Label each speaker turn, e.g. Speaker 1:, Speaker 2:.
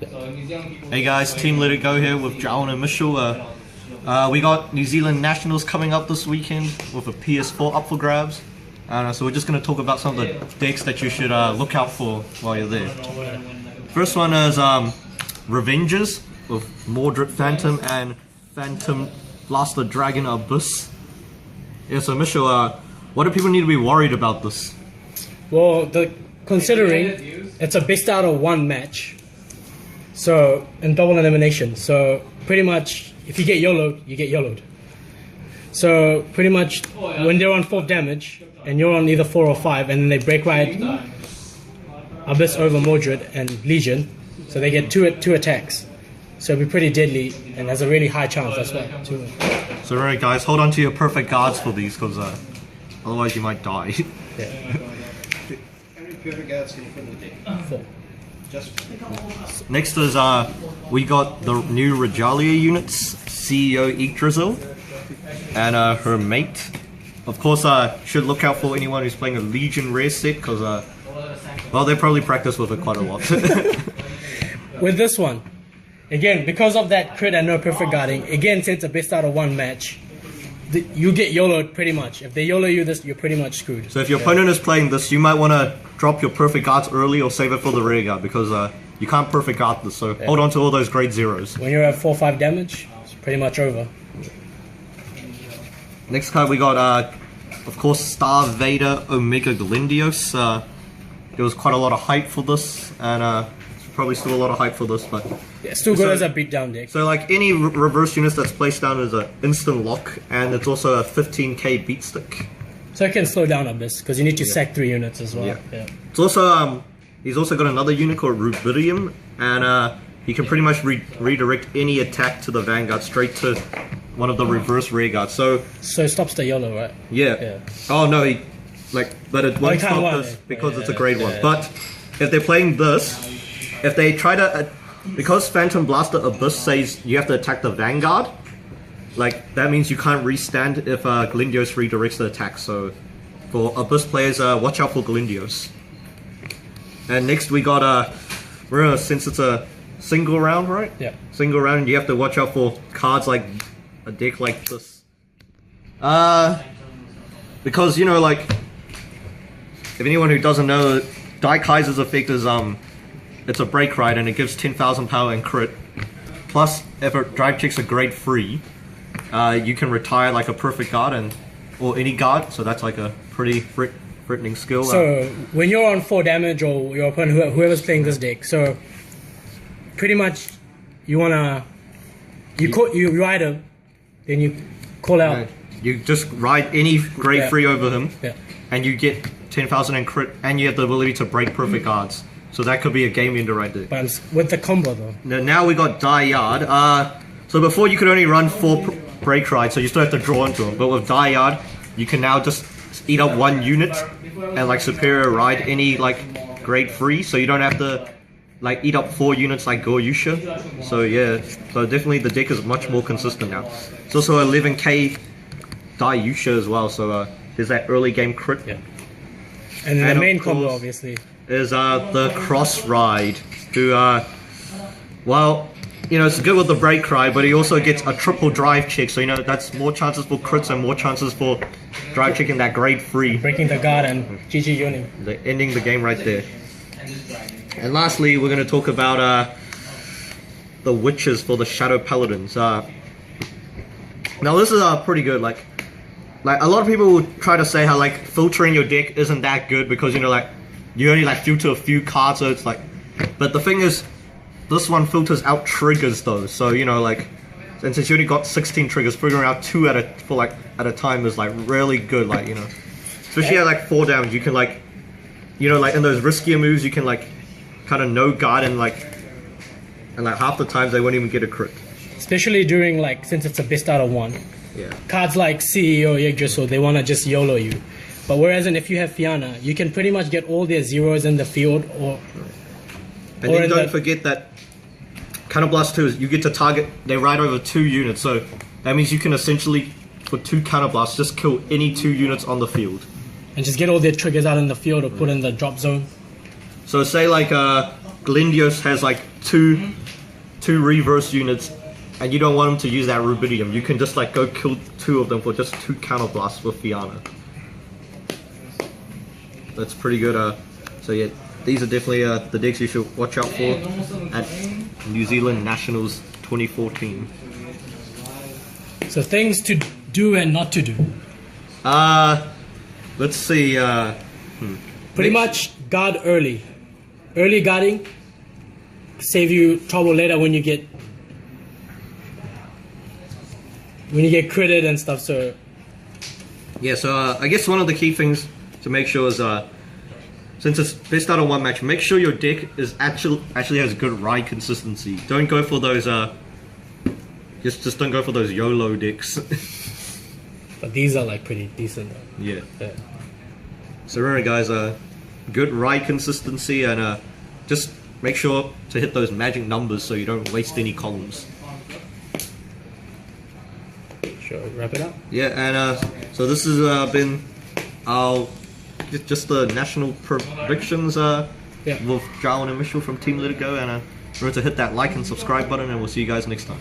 Speaker 1: Hey guys, Team Let It Go here with Joel and Mitchell. We got New Zealand Nationals coming up this weekend with a PS4 up for grabs. So we're just going to talk about some of the decks that you should look out for while you're there. First one is Revengers with Mordred Phantom and Phantom Blaster Dragon Abyss. Yeah, so Mitchell, what do people need to be worried about this?
Speaker 2: Well, considering it's a best out of one match, so in double elimination, so pretty much if you get YOLO'd, you get YOLO'd. So pretty much when they're on 4th damage and you're on either 4 or 5, and then they break right Abyss over Mordred and Legion, so they get two attacks. So it'll be pretty deadly, and there's a really high chance. That's why.
Speaker 1: So right, guys, hold on to your perfect guards for these, because otherwise you might die.
Speaker 2: Yeah.
Speaker 3: How many perfect guards can you put in the deck?
Speaker 2: 4.
Speaker 1: Next is we got the new Regalia units, CEO Yggdrasil and her mate. Of course, should look out for anyone who's playing a Legion rare set, because well, they probably practice with it quite a lot.
Speaker 2: With this one, again, because of that crit and no perfect guarding, again, since it's a best out of one match, you get YOLO'd pretty much. If they YOLO you this, you're pretty much screwed.
Speaker 1: So if your opponent is playing this, you might want to drop your perfect guards early or save it for the rear guard, because you can't perfect guard this, so hold on to all those grade zeros.
Speaker 2: When you're at 4-5 damage, it's pretty much over.
Speaker 1: Next card we got, of course, Star Vader Omega Glindios. There was quite a lot of hype for this, and probably still a lot of hype for this, but
Speaker 2: yeah, still good as a beatdown deck.
Speaker 1: So like any reverse units that's placed down is an instant lock, and it's also a 15k beat stick.
Speaker 2: So it can slow down Abyss, because you need to sack 3 units as well.
Speaker 1: Yeah. It's also he's also got another unit called Rubidium, and he can pretty much redirect any attack to the Vanguard straight to one of the reverse rear guards. So
Speaker 2: it stops the YOLO, right?
Speaker 1: Yeah. Oh no, but it won't stop this because it's a grade 1. But if they're playing this, if they try to, because Phantom Blaster Abyss says you have to attack the Vanguard, like that means you can't restand if Glindios redirects the attack. So for Abyss players, watch out for Glindios. And next we got remember, since it's a single round, right?
Speaker 2: Yeah.
Speaker 1: Single round, you have to watch out for cards like a deck like this. Because you know, like, if anyone who doesn't know, Die Kaiser's effect is it's a break ride and it gives 10,000 power and crit. Plus, if a drive checks a grade 3, you can retire like a perfect guard or any guard. So that's like a pretty threatening skill.
Speaker 2: So when you're on 4 damage, or your opponent, whoever's playing this deck, so pretty much you wanna you ride him, then you call out.
Speaker 1: You just ride any grade 3 over him, and you get 10,000 and crit, and you have the ability to break perfect guards. So that could be a game ender right there.
Speaker 2: But with the combo though.
Speaker 1: Now we got Die Yard. So before you could only run 4 break rides, so you still have to draw into them. But with Die Yard, you can now just eat up 1 unit and like superior ride any like grade 3, so you don't have to like eat up 4 units like Goryusha. So yeah, so definitely the deck is much more consistent now. It's also 11k Daiusha as well, so there's that early game crit.
Speaker 2: Yeah. And then the main combo obviously
Speaker 1: is the cross ride, who well, you know, it's good with the break ride, but he also gets a triple drive check, so you know that's more chances for crits and more chances for drive checking that grade 3,
Speaker 2: breaking the guard and GG Uni,
Speaker 1: ending the game right there. And lastly, we're going to talk about the witches for the Shadow Paladins. Now this is pretty good. Like a lot of people will try to say how like filtering your deck isn't that good, because you know, like you only like filter a few cards, so it's like, but the thing is, this one filters out triggers though, so you know, like, and since you only got 16 triggers, figuring out 2 at a time is like really good, like, you know, especially at like 4 damage, you can like, you know, like in those riskier moves, you can like kind of no guard, and like half the times they won't even get a crit.
Speaker 2: Especially during like, since it's a best out of 1.
Speaker 1: Yeah.
Speaker 2: Cards like CEO Yggdrasil, they want to just YOLO you. But whereas if you have Fianna, you can pretty much get all their zeros in the field, or
Speaker 1: and then don't forget that Counterblast 2 is you get to target, they ride over 2 units, so that means you can essentially, for 2 Counterblasts, just kill any 2 units on the field.
Speaker 2: And just get all their triggers out in the field or put in the drop zone.
Speaker 1: So say like Glendios has like two reverse units, and you don't want them to use that rubidium. You can just like go kill 2 of them for just 2 counterblasts with Fiana. That's pretty good. So yeah, these are definitely the decks you should watch out for at New Zealand Nationals 2014.
Speaker 2: So things to do and not to do.
Speaker 1: Let's see.
Speaker 2: Pretty much guard early. Early guarding save you trouble later when you get critted and stuff. So
Speaker 1: yeah, so I guess one of the key things to make sure is since it's best out of 1 match, make sure your deck is actually has good ride consistency. Don't go for those just don't go for those YOLO decks.
Speaker 2: but these are like pretty decent.
Speaker 1: Yeah.
Speaker 2: Yeah.
Speaker 1: So remember guys, good ride consistency, and just make sure to hit those magic numbers so you don't waste any columns.
Speaker 2: Sure, wrap it up.
Speaker 1: Yeah, and so this has been our just the national predictions with Jarwin and Mitchell from Team Let It Go, and remember to hit that like and subscribe button, and we'll see you guys next time.